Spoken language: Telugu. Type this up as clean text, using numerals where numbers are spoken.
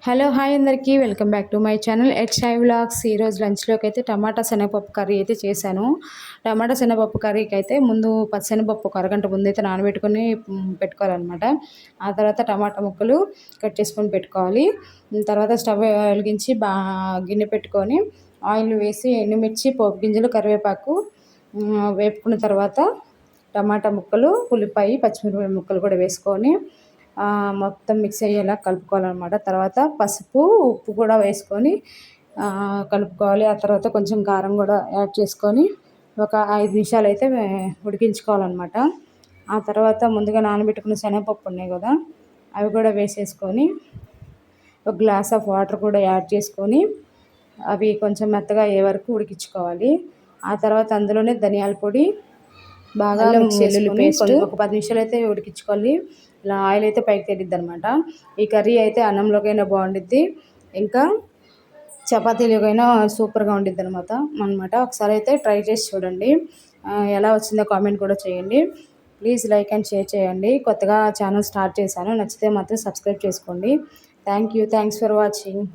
హలో హాయ్ అందరికీ welcome back to my channel at shy vlogs. ఈరోజు లంచ్లోకి అయితే టమాటా శనగపప్పు కర్రీ అయితే చేశాను. టమాటా శనగపప్పు కర్రీకి అయితే ముందు పచ్చెనగపప్పు ఒక అరగంట ముందు అయితే నానబెట్టుకొని పెట్టుకోవాలన్నమాట. ఆ తర్వాత టమాటా ముక్కలు కట్ చేసుకొని పెట్టుకోవాలి. తర్వాత స్టవ్ వెలిగించి గిన్నె పెట్టుకొని ఆయిల్ వేసి ఎండుమిర్చి, పోపు గింజలు, కరివేపాకు వేపుకున్న తర్వాత టమాటా ముక్కలు, ఉల్లిపాయ, పచ్చిమిరపకాయ ముక్కలు కూడా వేసుకొని మొత్తం మిక్స్ అయ్యేలా కలుపుకోవాలన్నమాట. తర్వాత పసుపు, ఉప్పు కూడా వేసుకొని కలుపుకోవాలి. ఆ తర్వాత కొంచెం కారం కూడా యాడ్ చేసుకొని ఒక 5 నిమిషాలు అయితే ఉడికించుకోవాలన్నమాట. ఆ తర్వాత ముందుగా నానబెట్టుకున్న శనగపప్పు ఉన్నాయి కదా, అవి కూడా వేసేసుకొని ఒక గ్లాస్ ఆఫ్ వాటర్ కూడా యాడ్ చేసుకొని అవి కొంచెం మెత్తగా అయ్యే వరకు ఉడికించుకోవాలి. ఆ తర్వాత అందులోనే ధనియాల పొడి బాగా మిక్స్ చేసుకొని ఒక 10 నిమిషాలు అయితే ఉడికించుకోవాలి. ఇలా ఆయిల్ అయితే పైకి తెలియద్దు అనమాట. ఈ కర్రీ అయితే అన్నంలోకైనా బాగుండిద్ది, ఇంకా చపాతీలోకైనా సూపర్గా ఉండిద్ది అనమాట. ఒకసారి అయితే ట్రై చేసి చూడండి. ఎలా వచ్చిందో కామెంట్ కూడా చేయండి. ప్లీజ్ లైక్ అండ్ షేర్ చేయండి. కొత్తగా ఛానల్ స్టార్ట్ చేశాను, నచ్చితే మాత్రం సబ్స్క్రైబ్ చేసుకోండి. Thanks for watching.